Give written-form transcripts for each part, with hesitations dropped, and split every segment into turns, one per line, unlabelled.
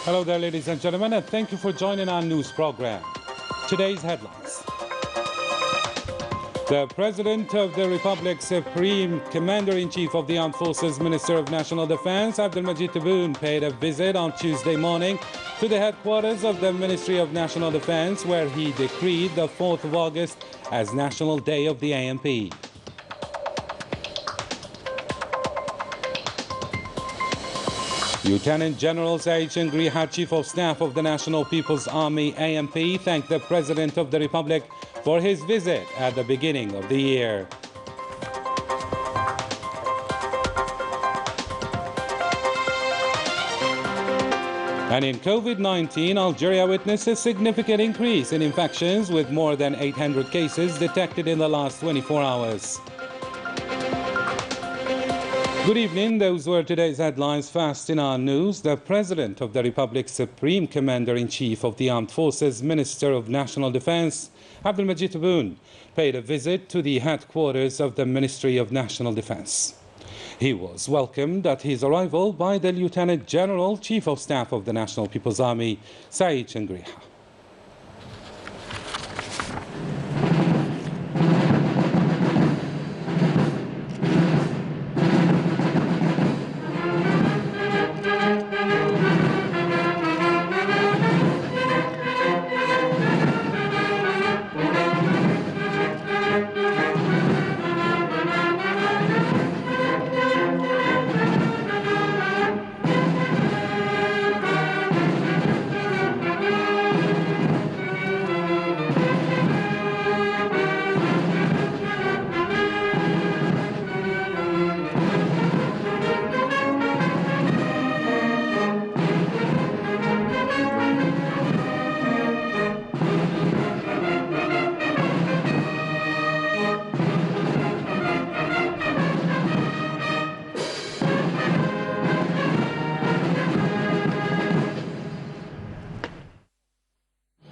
Hello there, ladies and gentlemen, and thank you for joining our news program. Today's headlines. The President of the Republic, Supreme Commander-in-Chief of the Armed Forces, Minister of National Defense, Abdelmajid Tebboune, paid a visit on Tuesday morning to the headquarters of the Ministry of National Defense, where he decreed the 4th of August as National Day of the AMP. Lieutenant General Saïd Chengriha, Chief of Staff of the National People's Army AMP, thanked the President of the Republic for his visit at the beginning of the year. And in COVID-19, Algeria witnessed a significant increase in infections with more than 800 cases detected in the last 24 hours. Good evening. Those were today's headlines. Fast in our news, the President of the Republic, Supreme Commander-in-Chief of the Armed Forces, Minister of National Defense, Abdelmajid Tebboune, paid a visit to the headquarters of the Ministry of National Defense. He was welcomed at his arrival by the Lieutenant General, Chief of Staff of the National People's Army, Saïd Chengriha.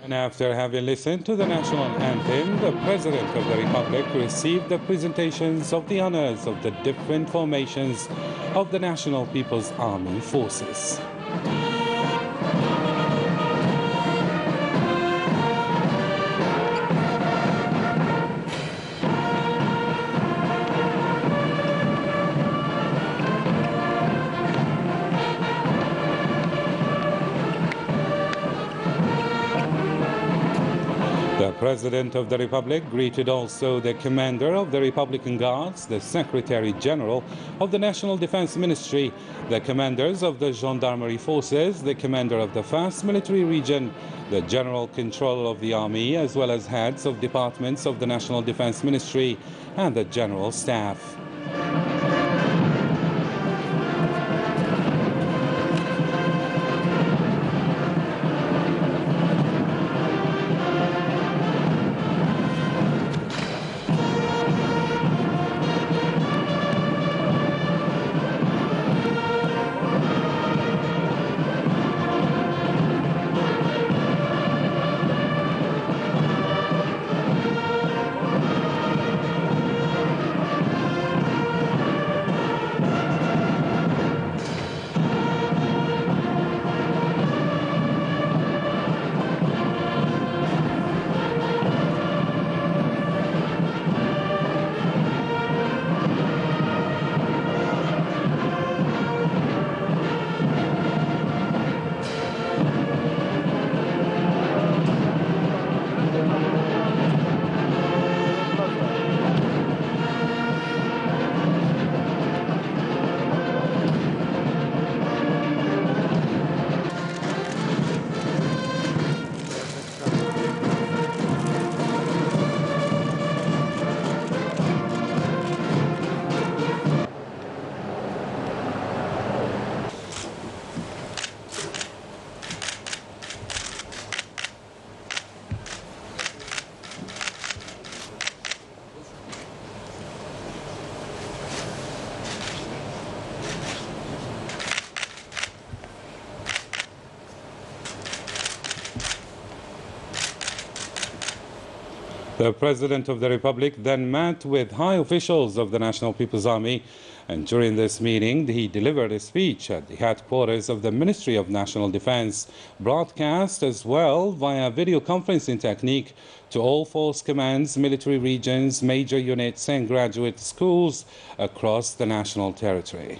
And after having listened to the national anthem, the President of the Republic received the presentations of the honors of the different formations of the National People's Army Forces. The President of the Republic greeted also the Commander of the Republican Guards, the Secretary General of the National Defense Ministry, the Commanders of the Gendarmerie Forces, the Commander of the 1st Military Region, the General Controller of the Army, as well as heads of departments of the National Defense Ministry and the General Staff. The President of the Republic then met with high officials of the National People's Army, and during this meeting he delivered a speech at the headquarters of the Ministry of National Defense, broadcast as well via video conferencing technique to all force commands, military regions, major units and graduate schools across the national territory.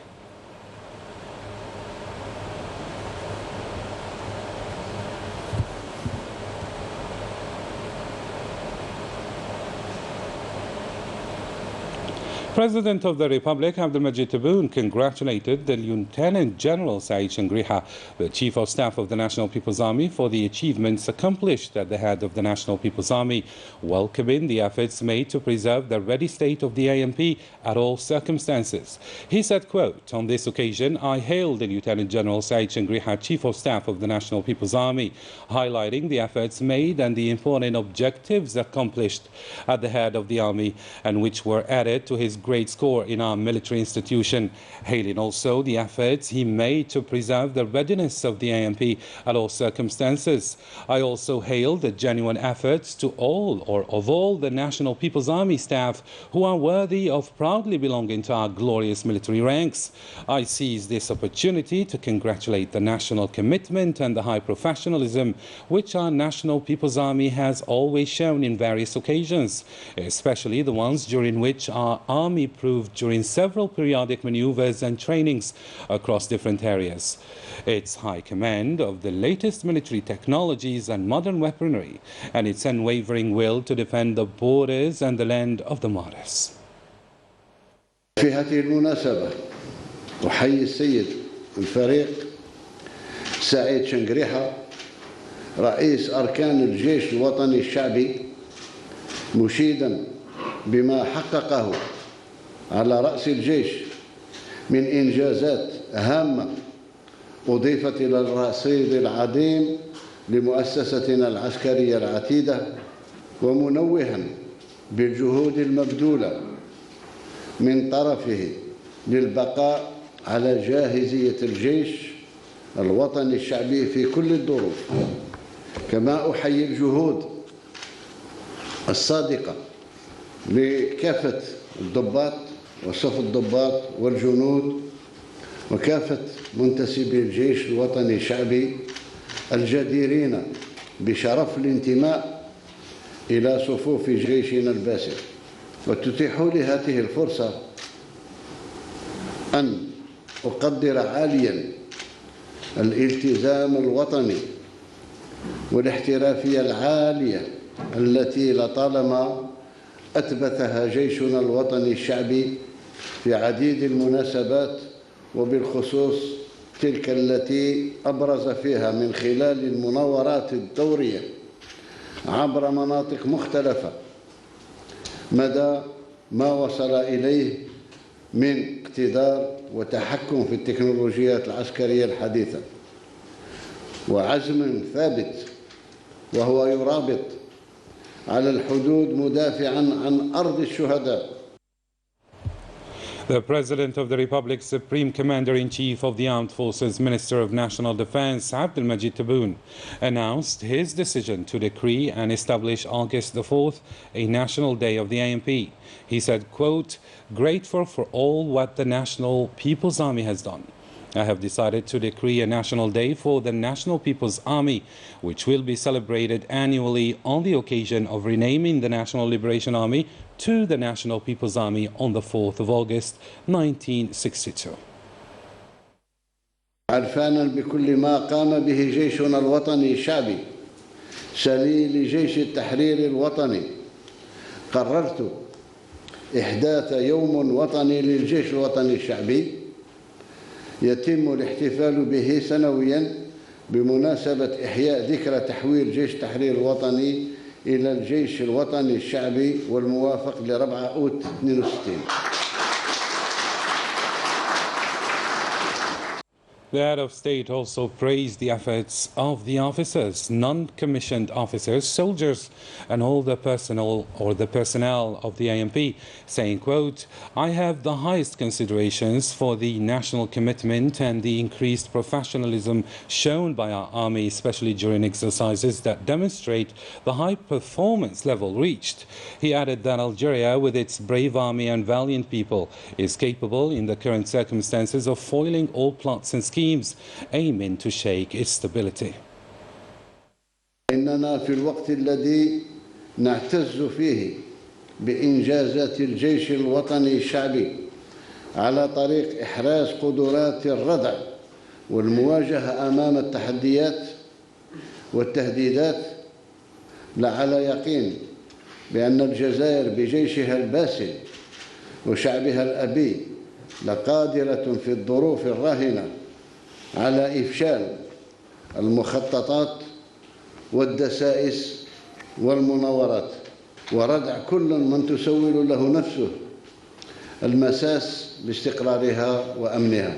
President of the Republic, Abdelmajid Tebboune, congratulated the Lieutenant General Saeed Shangriha, the Chief of Staff of the National People's Army, for the achievements accomplished at the head of the National People's Army, welcoming the efforts made to preserve the ready state of the ANP at all circumstances. He said, quote, "On this occasion, I hailed the Lieutenant General Saeed Shangriha, Chief of Staff of the National People's Army, highlighting the efforts made and the important objectives accomplished at the head of the Army, and which were added to his great score in our military institution, hailing also the efforts he made to preserve the readiness of the ANP at all circumstances. I also hailed the genuine efforts of all the National People's Army staff who are worthy of proudly belonging to our glorious military ranks. I seize this opportunity to congratulate the national commitment and the high professionalism which our National People's Army has always shown in various occasions, especially the ones during which our Army proved during several periodic maneuvers and trainings across different areas. Its high command of the latest military technologies and modern weaponry, and its unwavering will to defend the borders and the land of the martyrs."
في هذه المناسبة أحيي السيد الفريق سعيد شنقريحة رئيس أركان الجيش الوطني الشعبي، مشيدا بما حققه على رأس الجيش من إنجازات هامة أضيفت إلى الرصيد العظيم لمؤسستنا العسكرية العتيدة، ومنوها بالجهود المبذولة من طرفه للبقاء على جاهزية الجيش الوطني الشعبي في كل الظروف. كما أحيي الجهود الصادقة لكافة الضباط وصف الضباط والجنود وكافة منتسبي الجيش الوطني الشعبي الجديرين بشرف الانتماء إلى صفوف جيشنا الباسل. وتتيحوا لي هذه الفرصة أن أقدر عاليا الالتزام الوطني والاحترافية العالية التي لطالما أثبتها جيشنا الوطني الشعبي في عديد المناسبات، وبالخصوص تلك التي أبرز فيها من خلال المناورات الدورية عبر مناطق مختلفة مدى ما وصل إليه من اقتدار وتحكم في التكنولوجيات العسكرية الحديثة، وعزم ثابت وهو يرابط على الحدود مدافعا عن أرض الشهداء.
The President of the Republic's Supreme Commander-in-Chief of the Armed Forces, Minister of National Defense, Abdelmajid Tebboune, announced his decision to decree and establish August the 4th a National Day of the ANP. He said, quote, "Grateful for all what the National People's Army has done. I have decided to decree a national day for the National People's Army, which will be celebrated annually on the occasion of renaming the National Liberation Army to the National People's Army on the 4th of August, 1962.
عرفانا بكل ما قام به جيشنا الوطني الشعبي سليل جيش التحرير الوطني، قررت إحداث يوم وطني للجيش الوطني الشعبي يتم الاحتفال به سنويا بمناسبة إحياء ذكرى تحويل جيش التحرير الوطني إلى الجيش الوطني الشعبي، والموافق ل4 أوت 62.
The head of state also praised the efforts of the officers, non-commissioned officers, soldiers, and all the personnel of the ANP, saying, quote, "I have the highest considerations for the national commitment and the increased professionalism shown by our army, especially during exercises that demonstrate the high performance level reached." He added that Algeria, with its brave army and valiant people, is capable in the current circumstances of foiling all plots and schemes aiming to shake its stability.
إننا في الوقت الذي نعتز فيه بإنجازات الجيش الوطني الشعبي على طريق إحراز قدرات الردع والمواجهة أمام التحديات والتهديدات، لعلى يقين بأن الجزائر بجيشها الباسل وشعبها الأبي لقادرة في الظروف الراهنة على إفشال المخططات والدسائس والمناورات وردع كل من تسول له نفسه المساس لاستقرارها وأمنها.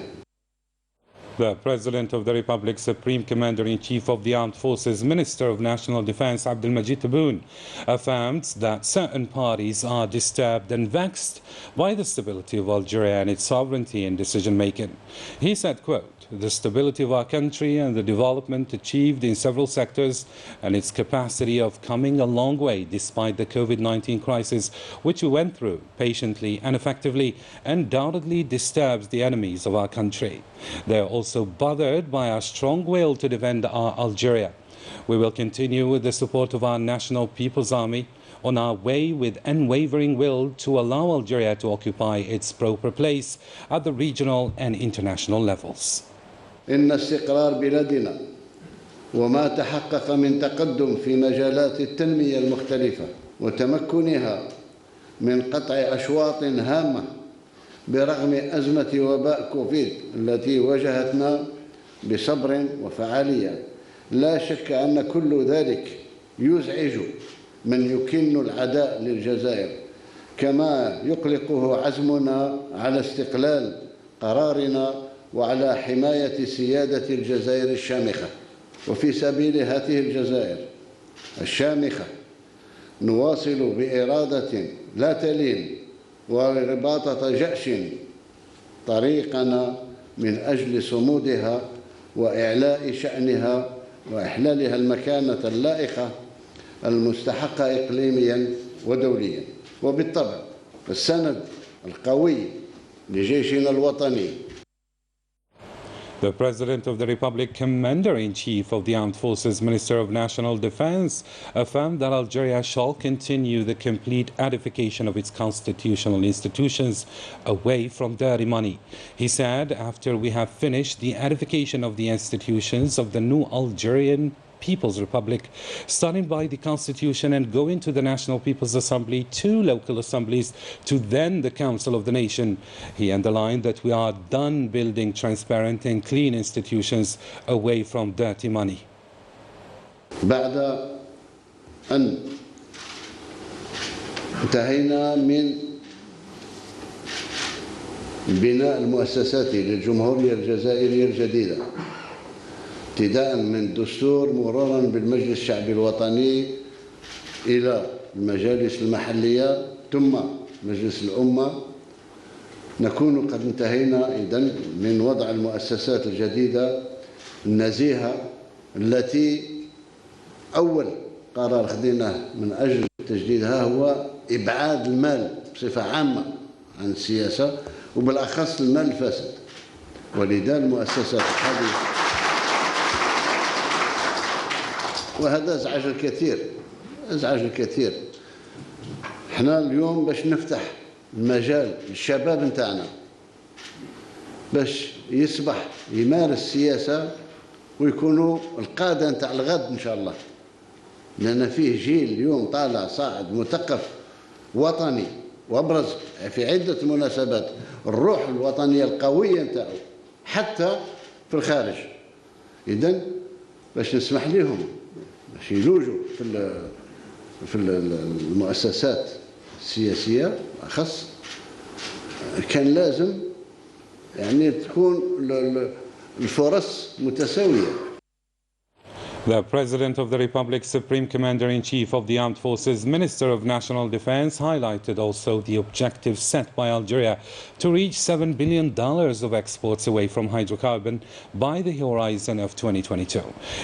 The President of the Republic, Supreme Commander-in-Chief of the Armed Forces, Minister of National Defense, Abdelmajid Tebboune, affirmed that certain parties are disturbed and vexed by the stability of Algeria and its sovereignty in decision-making. He said, quote, "The stability of our country and the development achieved in several sectors and its capacity of coming a long way despite the COVID-19 crisis, which we went through patiently and effectively, undoubtedly disturbs the enemies of our country. They are also bothered by our strong will to defend our Algeria. We will continue with the support of our National People's Army on our way with unwavering will to allow Algeria to occupy its proper place at the regional and international levels."
إن استقرار بلادنا وما تحقق من تقدم في مجالات التنمية المختلفة وتمكنها من قطع أشواط هامة برغم أزمة وباء كوفيد التي واجهتنا بصبر وفعالية، لا شك أن كل ذلك يزعج من يكن العداء للجزائر، كما يقلقه عزمنا على استقلال قرارنا وعلى حماية سيادة الجزائر الشامخة. وفي سبيل هذه الجزائر الشامخة نواصل بإرادة لا تلين ورباطة جأش طريقنا من أجل صمودها وإعلاء شأنها وإحلالها المكانة اللائقة المستحقة إقليميا ودوليا، وبالطبع السند القوي لجيشنا الوطني.
The President of the Republic, Commander-in-Chief of the Armed Forces, Minister of National Defense, affirmed that Algeria shall continue the complete edification of its constitutional institutions away from dirty money. He said, "After we have finished the edification of the institutions of the new Algerian People's Republic, starting by the Constitution and going to the National People's Assembly, 2 local assemblies, to then the Council of the Nation." He underlined that we are done building transparent and clean institutions away from dirty money.
بعد أن انتهينا من بناء المؤسسات للجمهورية الجزائرية الجديدة، ابتداء من الدستور مرورا بالمجلس الشعبي الوطني إلى المجالس المحلية ثم مجلس الأمة، نكون قد انتهينا إذن من وضع المؤسسات الجديدة النزيهة التي أول قرار خذيناه من أجل تجديدها هو إبعاد المال بصفة عامة عن السياسة وبالأخص المال الفاسد، ولذا المؤسسات الحديثة وهذا ازعج الكثير. احنا اليوم باش نفتح المجال للشباب نتاعنا باش يصبح يمارس السياسة ويكونوا القادة نتاع الغد ان شاء الله، لان فيه جيل اليوم طالع صاعد مثقف وطني وابرز في عدة مناسبات الروح الوطنية القوية نتاعو حتى في الخارج. اذن باش نسمح لهم باش يلوجوا في المؤسسات السياسية أخص، كان لازم يعني تكون الفرص متساوية.
The President of the Republic, Supreme Commander-in-Chief of the Armed Forces, Minister of National Defense, highlighted also the objective set by Algeria to reach $7 billion of exports away from hydrocarbon by the horizon of 2022.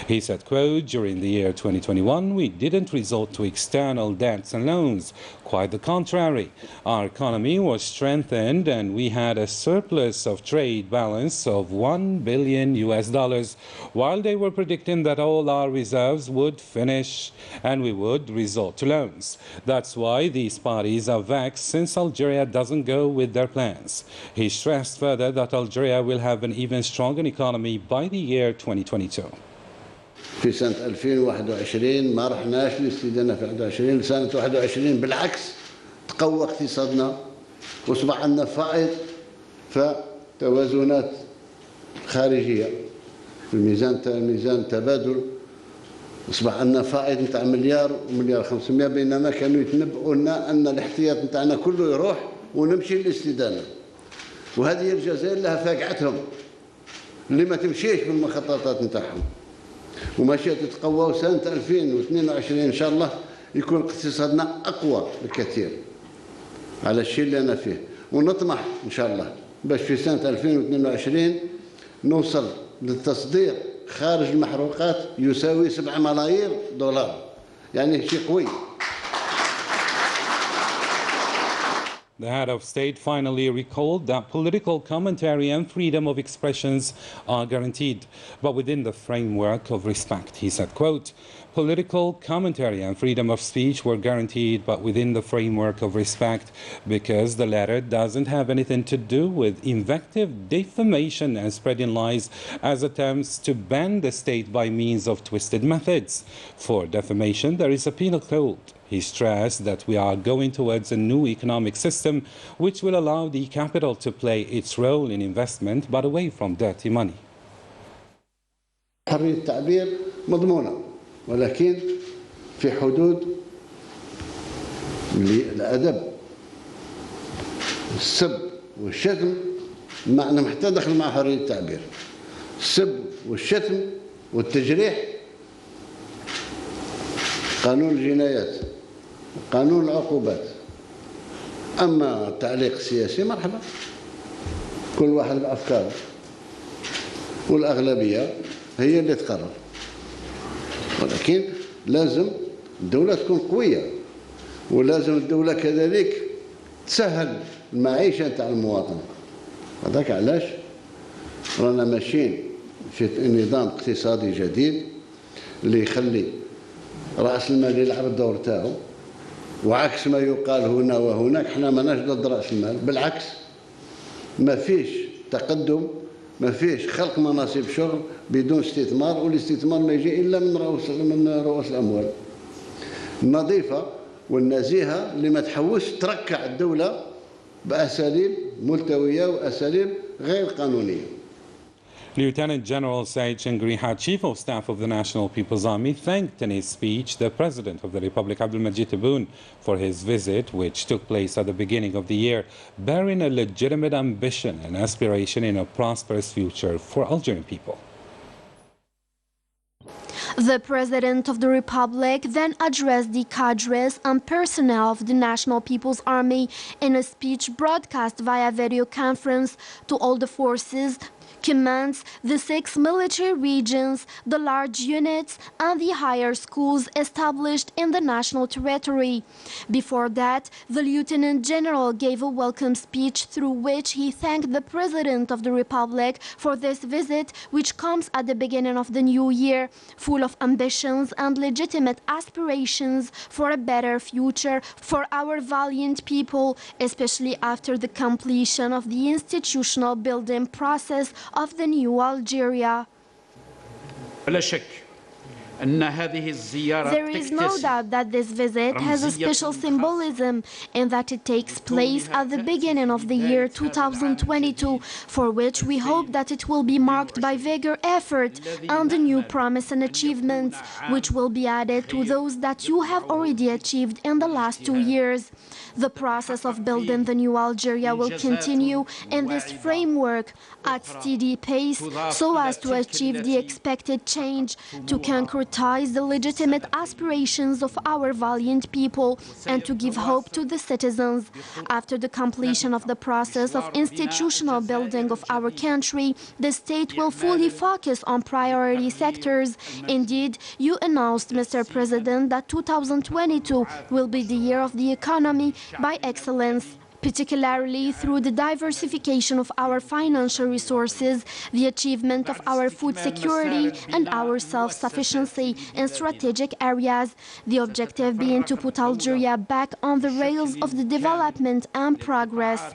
He said, quote, during the year 2021, we didn't resort to external debts and loans. Quite the contrary. Our economy was strengthened and we had a surplus of trade balance of $1 billion while they were predicting that all our reserves would finish and we would resort to loans. That's why these parties are vexed since Algeria doesn't go with their plans. He stressed further that Algeria will have an even stronger economy by the year 2022.
في سنة 2021 ما رحناش لاستدانة في 21 سنة 21 بالعكس تقوى اقتصادنا وصبح عندنا فائض فتوازنات خارجية في الميزان التبادل أصبح عندنا فائض نتاع مليار ومليار 500 بينما كانوا يتنبؤوا لنا أن الاحتياط نتاعنا كله يروح ونمشي للاستدانة وهذه الجزائر لها فاقعتهم اللي ما تمشيش بالمخططات نتاعهم وماشي تتقوى سنة 2022 إن شاء الله يكون اقتصادنا أقوى بكثير على الشيء اللي أنا فيه ونطمح إن شاء الله باش في سنة 2022 نوصل للتصدير خارج المحروقات يساوي 7 ملايير دولار يعني شيء قوي.
The head of state finally recalled that political commentary and freedom of expressions are guaranteed, but within the framework of respect. He said, quote, political commentary and freedom of speech were guaranteed, but within the framework of respect, because the latter doesn't have anything to do with invective, defamation, and spreading lies as attempts to bend the state by means of twisted methods. For defamation, there is a penal code. He stressed that we are going towards a new economic system which will allow the capital to play its role in investment, but away from dirty money.
حرية التعبير مضمونة ولكن في حدود الأدب السب والشتم معنى محتاج دخل مع حرية التعبير السب والشتم والتجريح قانون الجنايات قانون العقوبات أما التعليق السياسي مرحبا كل واحد بأفكاره والأغلبية هي اللي تقرر ولكن لازم الدولة تكون قوية ولازم الدولة كذلك تسهل المعيشة تاع المواطن هذاك علاش رانا ماشيين في نظام اقتصادي جديد اللي يخلي رأس المال يلعب الدور تاعو وعكس ما يقال هنا وهناك احنا ماناش ضد رأس المال بالعكس ما فيش تقدم ما فيش خلق مناصب شغل بدون استثمار والاستثمار ما يجي إلا من رؤوس الأموال النظيفة والنزيهة اللي ما تحوش تركع الدولة بأساليب ملتوية وأساليب غير قانونية.
Lieutenant General Said Chengriha, Chief of Staff of the National People's Army, thanked in his speech the President of the Republic, Abdelmajid Tebboune, for his visit, which took place at the beginning of the year, bearing a legitimate ambition and aspiration in a prosperous future for Algerian people.
The President of the Republic then addressed the cadres and personnel of the National People's Army in a speech broadcast via video conference to all the forces, commands, the 6 military regions, the large units, and the higher schools established in the national territory. Before that, the Lieutenant General gave a welcome speech through which he thanked the President of the Republic for this visit, which comes at the beginning of the new year, full of ambitions and legitimate aspirations for a better future for our valiant people, especially after the completion of the institutional building process of the new Algeria.
لا شك
There is no doubt that this visit has a special symbolism in that it takes place at the beginning of the year 2022, for which we hope that it will be marked by vigor, effort, and a new promise and achievements, which will be added to those that you have already achieved in the last 2 years. The process of building the new Algeria will continue in this framework at steady pace so as to achieve the expected change, to concretize the legitimate aspirations of our valiant people, and to give hope to the citizens. After the completion of the process of institutional building of our country, the state will fully focus on priority sectors. Indeed, you announced, Mr. President, that 2022 will be the year of the economy by excellence, particularly through the diversification of our financial resources, the achievement of our food security and our self-sufficiency in strategic areas, the objective being to put Algeria back on the rails of the development and progress.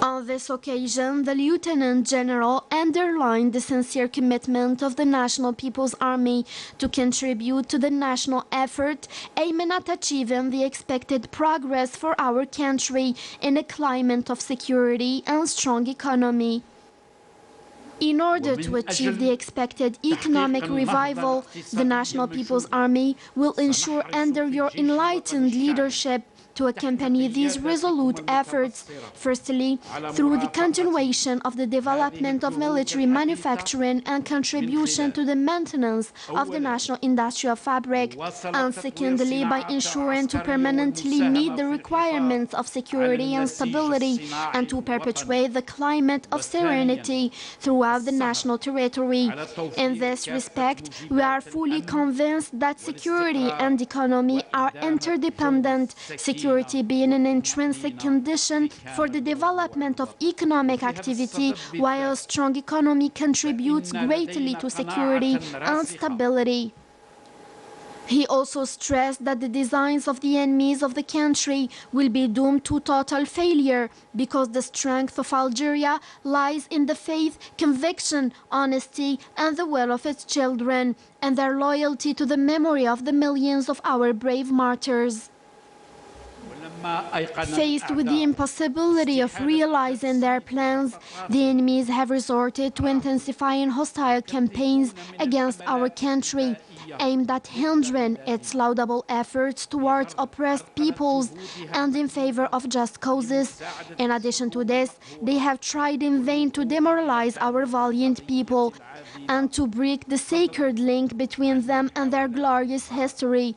On this occasion, the Lieutenant General underlined the sincere commitment of the National People's Army to contribute to the national effort aiming at achieving the expected progress for our country in a climate of security and strong economy. In order to achieve the expected economic revival, the National People's Army will ensure under your enlightened leadership to accompany these resolute efforts, firstly, through the continuation of the development of military manufacturing and contribution to the maintenance of the national industrial fabric, and secondly, by ensuring to permanently meet the requirements of security and stability and to perpetuate the climate of serenity throughout the national territory. In this respect, we are fully convinced that security and economy are interdependent, security being an intrinsic condition for the development of economic activity, while a strong economy contributes greatly to security and stability. He also stressed that the designs of the enemies of the country will be doomed to total failure because the strength of Algeria lies in the faith, conviction, honesty, and the will of its children, and their loyalty to the memory of the millions of our brave martyrs. Faced with the impossibility of realizing their plans, the enemies have resorted to intensifying hostile campaigns against our country, aimed at hindering its laudable efforts towards oppressed peoples and in favor of just causes. In addition to this, they have tried in vain to demoralize our valiant people and to break the sacred link between them and their glorious history.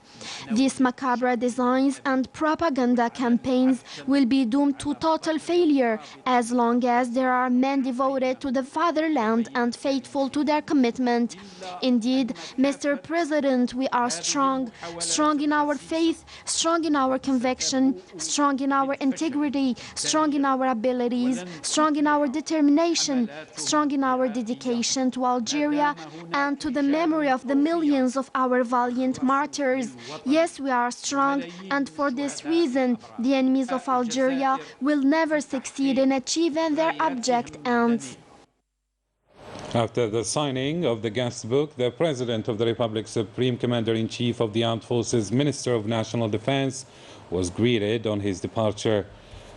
These macabre designs and propaganda campaigns will be doomed to total failure as long as there are men devoted to the fatherland and faithful to their commitment. Indeed, Mr. President, we are strong in our faith, strong in our conviction, strong in our integrity, strong in our abilities, strong in our determination, strong in our dedication to Algeria and to the memory of the millions of our valiant martyrs. Yes, we are strong, and for this reason, the enemies of Algeria will never succeed in achieving their abject ends.
After the signing of the guest book, the President of the Republic's Supreme Commander-in-Chief of the Armed Forces, Minister of National Defense, was greeted on his departure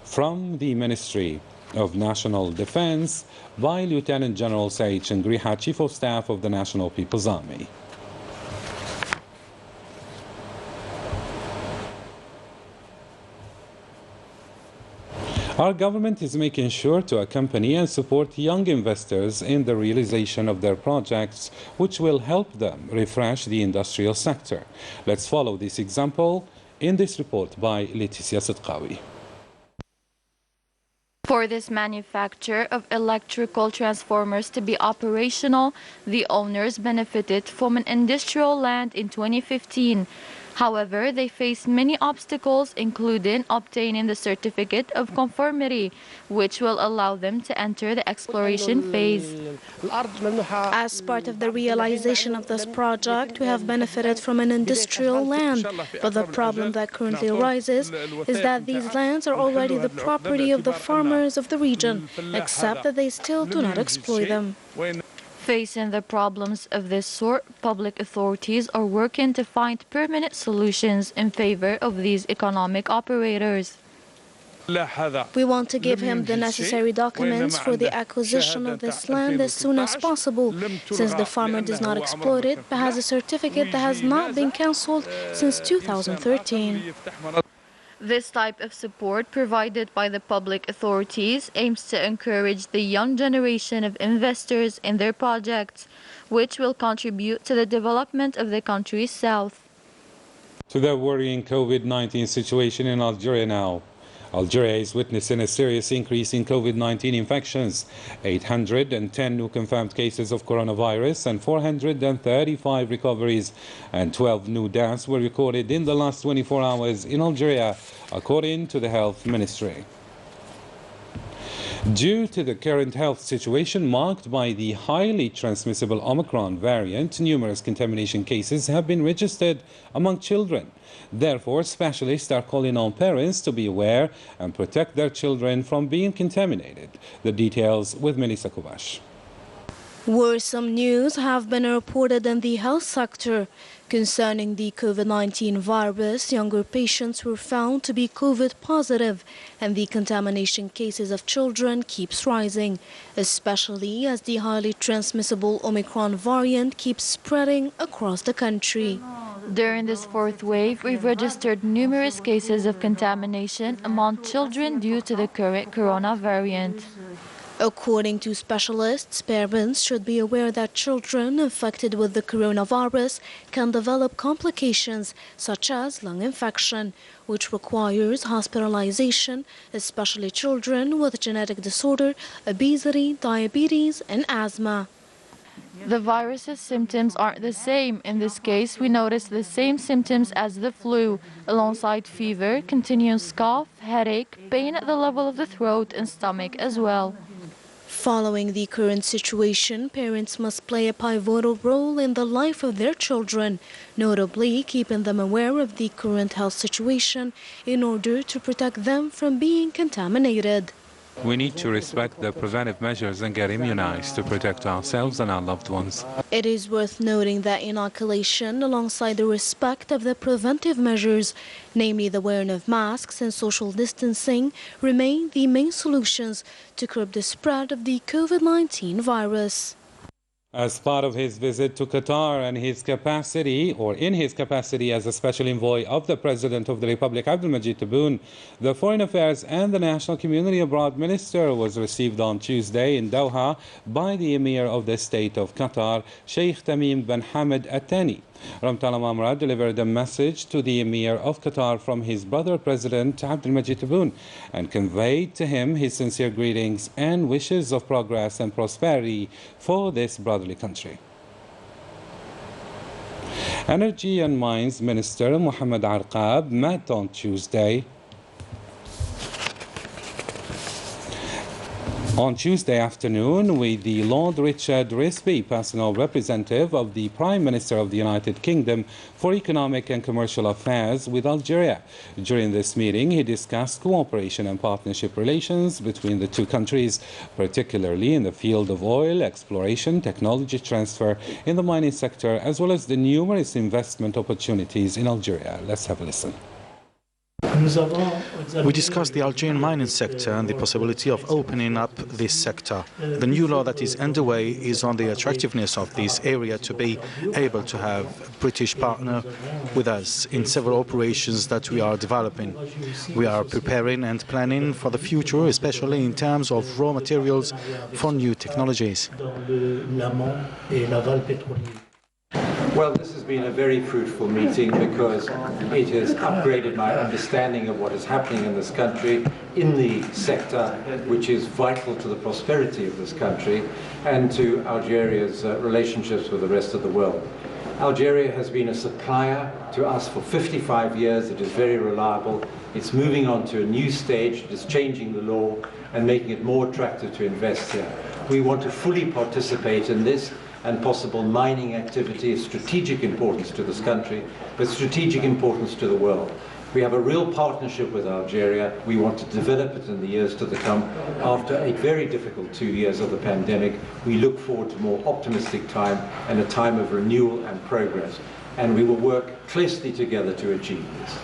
from the Ministry of National Defense by Lieutenant General Saeed Chengriha, Chief of Staff of the National People's Army. Our government is making sure to accompany and support young investors in the realization of their projects, which will help them refresh the industrial sector. Let's follow this example in this report by Leticia Sidqawi.
For this manufacture of electrical transformers to be operational, the owners benefited from an industrial land in 2015. However, they faced many obstacles, including obtaining the certificate of conformity, which will allow them to enter the exploration phase.
As part of the realization of this project, we have benefited from an industrial land, but the problem that currently arises is that these lands are already the property of the farmers of the region, except that they still do not exploit them.
Facing the problems of this sort, public authorities are working to find permanent solutions in favor of these economic operators.
We want to give him the necessary documents for the acquisition of this land as soon as possible, since the farmer does not exploit it but has a certificate that has not been cancelled since 2013.
This type of support provided by the public authorities aims to encourage the young generation of investors in their projects, which will contribute to the development of the country's south.
To the worrying COVID-19 situation in Algeria now. Algeria is witnessing a serious increase in COVID-19 infections. 810 new confirmed cases of coronavirus and 435 recoveries and 12 new deaths were recorded in the last 24 hours in Algeria, according to the Health Ministry. Due to the current health situation marked by the highly transmissible Omicron variant, numerous contamination cases have been registered among children. Therefore, specialists are calling on parents to be aware and protect their children from being contaminated. The details with Melissa Kubash.
Worrisome news have been reported in the health sector. Concerning the COVID-19 virus, younger patients were found to be COVID positive, and the contamination cases of children keeps rising, especially as the highly transmissible Omicron variant keeps spreading across the country.
During this fourth wave, we've registered numerous cases of contamination among children due to the current corona variant.
According to specialists, parents should be aware that children infected with the coronavirus can develop complications such as lung infection, which requires hospitalization, especially children with genetic disorder, obesity, diabetes, and asthma.
The virus's symptoms aren't the same. In this case, we notice the same symptoms as the flu, alongside fever, continuous cough, headache, pain at the level of the throat and stomach as well.
Following the current situation, parents must play a pivotal role in the life of their children, notably keeping them aware of the current health situation in order to protect them from being contaminated.
We need to respect the preventive measures and get immunized to protect ourselves and our loved ones.
It is worth noting that inoculation, alongside the respect of the preventive measures, namely the wearing of masks and social distancing, remain the main solutions to curb the spread of the COVID-19 virus.
As part of his visit to Qatar and in his capacity as a special envoy of the President of the Republic, Abdelmajid Tebboune, the Foreign Affairs and the National Community Abroad Minister was received on Tuesday in Doha by the Emir of the State of Qatar, Sheikh Tamim bin Hamad Al Thani. Ramtala Mamra delivered a message to the Emir of Qatar from his brother President Abdelmajid Tebboune and conveyed to him his sincere greetings and wishes of progress and prosperity for this brotherly country. Energy and Mines Minister Mohammed Arqab met on Tuesday afternoon with the Lord Richard Risby, personal representative of the Prime Minister of the United Kingdom for Economic and Commercial Affairs with Algeria. During this meeting, he discussed cooperation and partnership relations between the two countries, particularly in the field of oil exploration, technology transfer in the mining sector, as well as the numerous investment opportunities in Algeria. Let's have a listen.
We discussed the Algerian mining sector and the possibility of opening up this sector. The new law that is underway is on the attractiveness of this area to be able to have a British partner with us in several operations that we are developing. We are preparing and planning for the future, especially in terms of raw materials for new technologies.
Well, this has been a very fruitful meeting because it has upgraded my understanding of what is happening in this country, in the sector which is vital to the prosperity of this country and to Algeria's relationships with the rest of the world. Algeria has been a supplier to us for 55 years. It is very reliable. It's moving on to a new stage. It is changing the law and making it more attractive to invest here. We want to fully participate in this and possible mining activity of strategic importance to this country, but strategic importance to the world. We have a real partnership with Algeria. We want to develop it in the years to come. After a very difficult 2 years of the pandemic, we look forward to a more optimistic time and a time of renewal and progress. And we will work closely together to achieve this.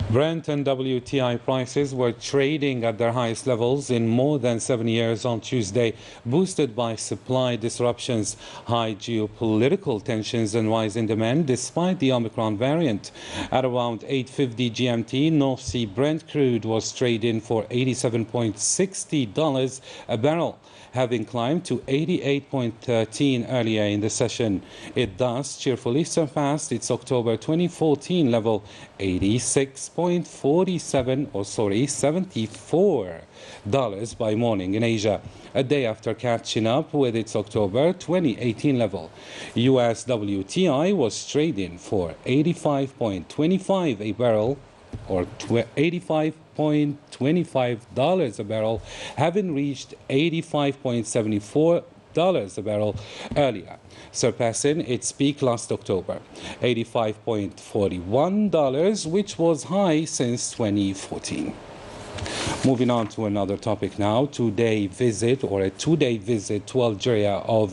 Brent and WTI prices were trading at their highest levels in more than 7 years on Tuesday, boosted by supply disruptions, high geopolitical tensions and rising demand despite the Omicron variant. At around 8:50 GMT, North Sea Brent crude was trading for $87.60 a barrel, having climbed to 88.13 earlier in the session. It thus cheerfully surpassed its October 2014 level, $74 by morning in Asia, a day after catching up with its October 2018 level. US WTI was trading for 85.25 a barrel, or $85.25 a barrel, having reached $85.74 a barrel earlier, surpassing its peak last October, $85.41, which was high since 2014. Moving on to another topic now, a two-day visit to Algeria of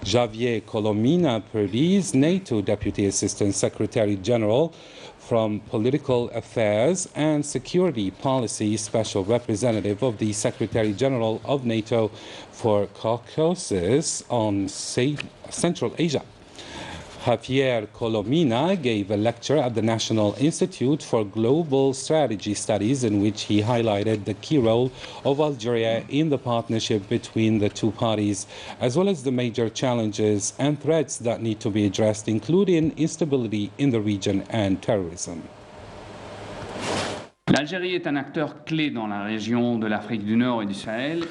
Javier Colomina Perdiz, NATO Deputy Assistant Secretary General from Political Affairs and Security Policy Special Representative of the Secretary General of NATO for Caucasus on Central Asia. Javier Colomina gave a lecture at the National Institute for Global Strategy Studies in which he highlighted the key role of Algeria in the partnership between the two parties, as well as the major challenges and threats that need to be addressed, including instability in the region and terrorism.
L'Algérie est un acteur clé dans la région de l'Afrique du Nord et du Sahel.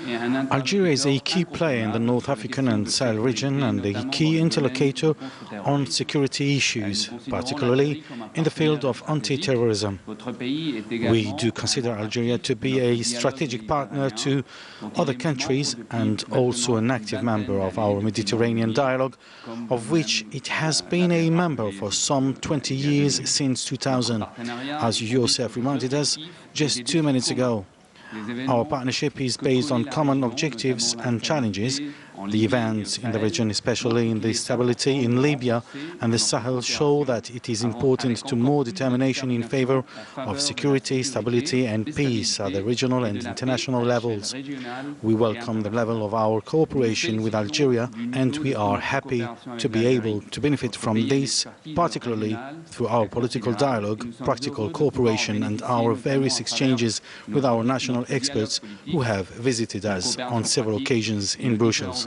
Algeria is a key player in the North African and Sahel region and a key interlocutor on security issues, particularly in the field of anti-terrorism. We do consider Algeria to be a strategic partner to other countries and also an active member of our Mediterranean dialogue, of which it has been a member for some 20 years since 2000, as you yourself reminded us just 2 minutes ago. Our partnership is based on common objectives and challenges. The events in the region, especially in the stability in Libya and the Sahel, show that it is important to more determination in favor of security, stability and peace at the regional and international levels. We welcome the level of our cooperation with Algeria, and we are happy to be able to benefit from this, particularly through our political dialogue, practical cooperation and our various exchanges with our national experts who have visited us on several occasions in Brussels.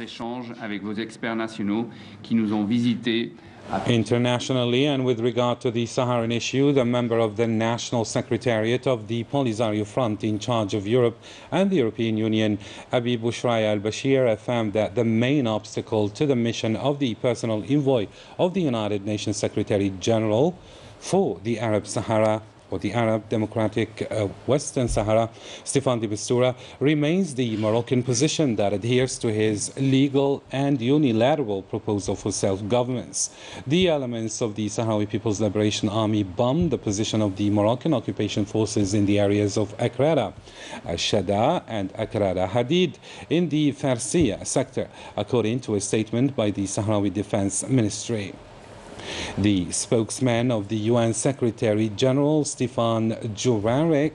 Internationally, and with regard to the Saharan issue, the member of the National Secretariat of the Polisario Front in charge of Europe and the European Union, Abi Boushra al-Bashir, affirmed that the main obstacle to the mission of the personal envoy of the United Nations Secretary General for the Arab Sahara, or the Arab Democratic Western Sahara, Stéphane de Mistura, remains the Moroccan position that adheres to his legal and unilateral proposal for self-governance. The elements of the Sahrawi People's Liberation Army bombed the position of the Moroccan occupation forces in the areas of Akrada, Shada and Akrada Hadid in the Farsiya sector, according to a statement by the Sahrawi Defense Ministry. The spokesman of the UN Secretary General, Stefan Dujarric,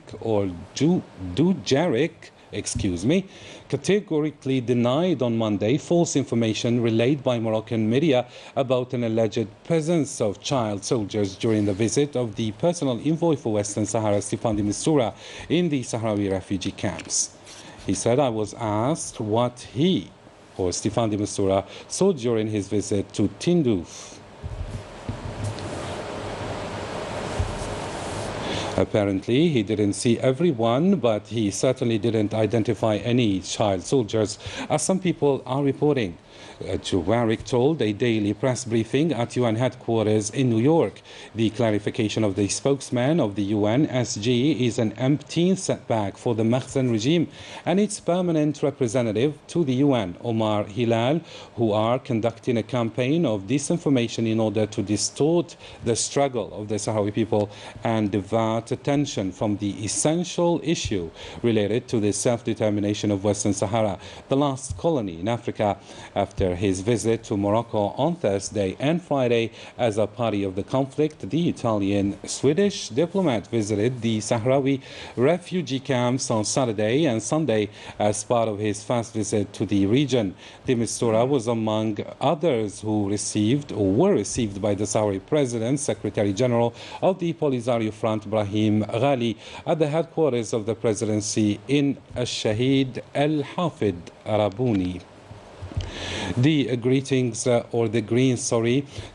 categorically denied on Monday false information relayed by Moroccan media about an alleged presence of child soldiers during the visit of the personal envoy for Western Sahara, Stéphane de Mistura, in the Sahrawi refugee camps. He said, "I was asked what he, or Stéphane de Mistura, saw during his visit to Tindouf. Apparently, he didn't see everyone, but he certainly didn't identify any child soldiers, as some people are reporting. Juwarik told a daily press briefing at UN headquarters in New York. The clarification of the spokesman of the UN SG is an empty setback for the Makhzen regime and its permanent representative to the UN, Omar Hilal, who are conducting a campaign of disinformation in order to distort the struggle of the Sahrawi people and divert attention from the essential issue related to the self-determination of Western Sahara, the last colony in Africa, after his visit to Morocco on Thursday and Friday. As a party of the conflict, the Italian-Swedish diplomat visited the Sahrawi refugee camps on Saturday and Sunday as part of his first visit to the region. De Mistura was among others who were received by the Sahrawi President, Secretary General of the Polisario Front, Brahim Ghali, at the headquarters of the presidency in Al-Shahid Al-Hafid Arabuni. The Greens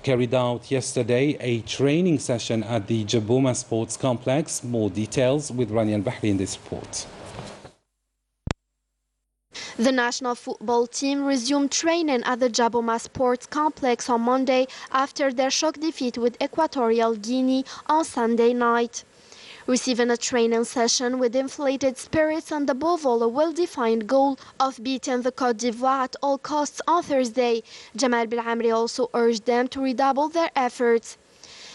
carried out yesterday a training session at the Jabuma Sports Complex. More details with Rania Al-Bahri in this report.
The national football team resumed training at the Jabuma Sports Complex on Monday after their shock defeat with Equatorial Guinea on Sunday night. Receiving a training session with inflated spirits and above all a well-defined goal of beating the Côte d'Ivoire at all costs on Thursday, Jamal Belhamri also urged them to redouble their efforts.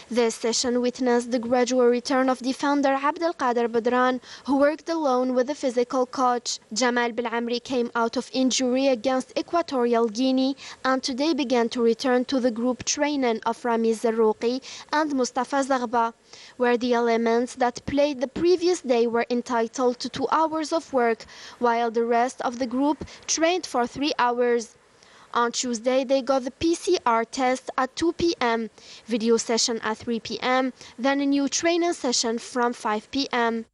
This session witnessed the gradual return of defender Abdelkader Badran, who worked alone with the physical coach. Jamal Belhamri came out of injury against Equatorial Guinea and today began to return to the group training of Ramiz Zarrouqi and Mustafa Zaghba, where the elements that played the previous day were entitled to 2 hours of work, while the rest of the group trained for 3 hours. On Tuesday, they got the PCR test at 2 p.m., video session at 3 p.m., then a new training session from 5 p.m.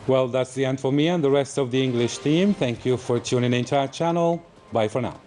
Well, that's the end for me and the rest of the English team. Thank you for tuning into our channel. Bye for now.